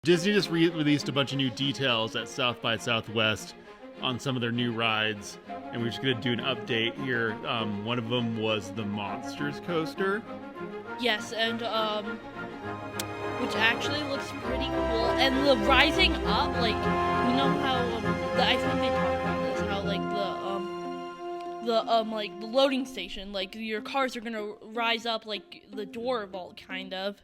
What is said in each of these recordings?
Disney just released a bunch of new details at South by Southwest on some of their new rides, and we're just going to do an update here. One of them was the Monsters coaster. Yes, and which actually looks pretty cool. And the rising up, like, you know how I think they talked about this, how like the loading station, like your cars are gonna rise up like the door vault, kind of.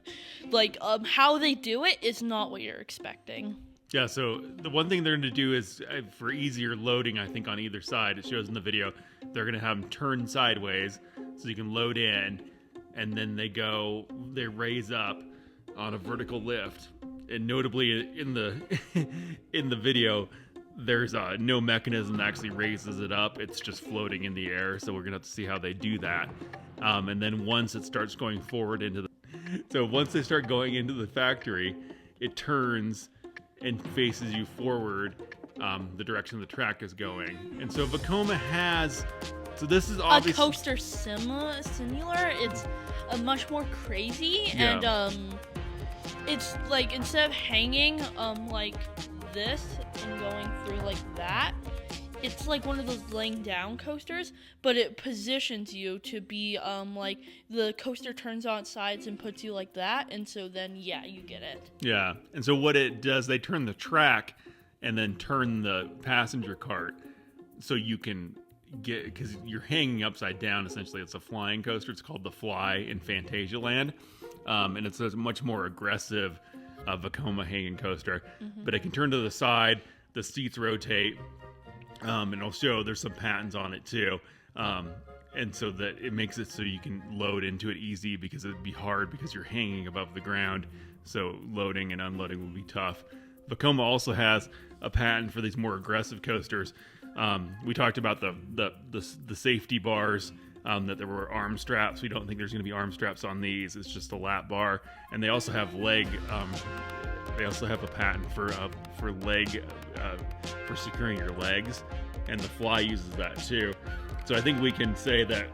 Like how they do it is not what you're expecting. Yeah, so the one thing they're going to do is, for easier loading, I think, on either side, it shows in the video, they're going to have them turn sideways so you can load in, and then they raise up on a vertical lift. And notably, in the in the video, there's no mechanism that actually raises it up. It's just floating in the air, so we're going to have to see how they do that. And then once it starts going forward once they start going into the factory, it turns and faces you forward the direction the track is going. And so Vekoma has, so this is obviously a coaster similar. It's much more crazy, yeah. And it's like instead of hanging like this and going through like that, it's like one of those laying down coasters, but it positions you to be like the coaster turns on its sides and puts you like that, and so then yeah, you get it. Yeah, and so what it does, they turn the track and then turn the passenger cart so you can get, because you're hanging upside down essentially. It's a flying coaster. It's called the f.l.y. in Fantasialand, and it's a much more aggressive Vekoma hanging coaster. Mm-hmm. But it can turn to the side, the seats rotate. And it'll show there's some patents on it too. And so that it makes it so you can load into it easy, because it'd be hard because you're hanging above the ground. So loading and unloading will be tough. Vekoma also has a patent for these more aggressive coasters. We talked about the safety bars, that there were arm straps. We don't think there's going to be arm straps on these. It's just a lap bar. And they also have they also have a patent for leg, for securing your legs, and the f.l.y. uses that too. So I think we can say that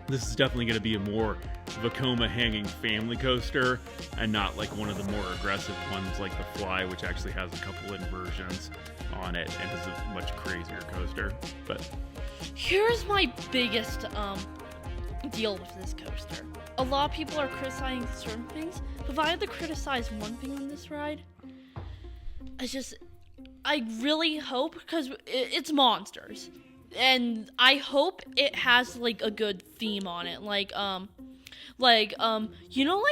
this is definitely going to be a more Vekoma hanging family coaster, and not like one of the more aggressive ones like the f.l.y., which actually has a couple inversions on it and is a much crazier coaster. But here's my biggest deal with this coaster. A lot of people are criticizing certain things, but if I had to criticize one thing on this ride, I really hope, because it's Monsters, and I hope it has like a good theme on it, like you know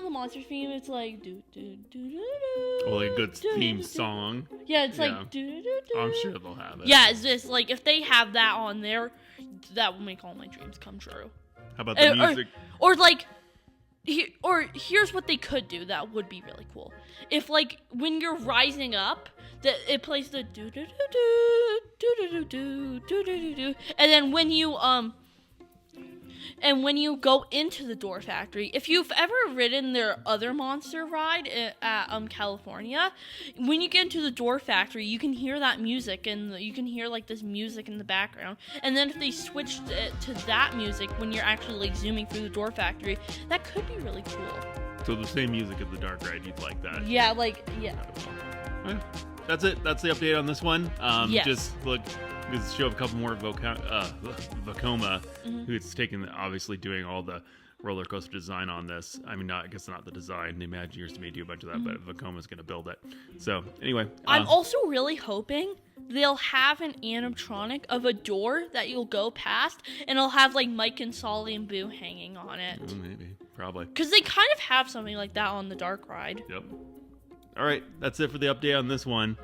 the Monsters theme. It's like do do do do do. Well, a good theme song. Yeah, it's like do do do. I'm sure they'll have it. Yeah, it's just like if they have that on there, that will make all my dreams come true. How about the music? Or here's what they could do that would be really cool. If like when you're rising up, that it plays the do do do do do do do do do do, and then when you go into the Door Factory, if you've ever ridden their other monster ride at California, when you get into the Door Factory, you can hear that music, and you can hear like this music in the background. And then if they switched it to that music when you're actually like zooming through the Door Factory, that could be really cool. So the same music as the dark ride, you'd like that? Yeah, yeah. Well, that's it. That's the update on this one. Yes. Just look. Because show a couple more Vekoma, who's obviously doing all the roller coaster design on this. I mean, I guess not the design. The Imagineers may do a bunch of that, but Vekoma's going to build it. So anyway, I'm also really hoping they'll have an animatronic of a door that you'll go past, and it'll have like Mike and Solly and Boo hanging on it. Maybe, probably. Because they kind of have something like that on the dark ride. Yep. All right, that's it for the update on this one.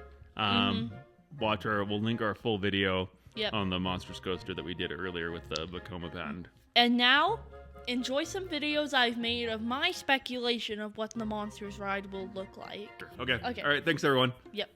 We'll link our full video on the Monsters coaster that we did earlier with the Vekoma patent. And now, enjoy some videos I've made of my speculation of what the Monsters ride will look like. Okay. All right, thanks everyone. Yep.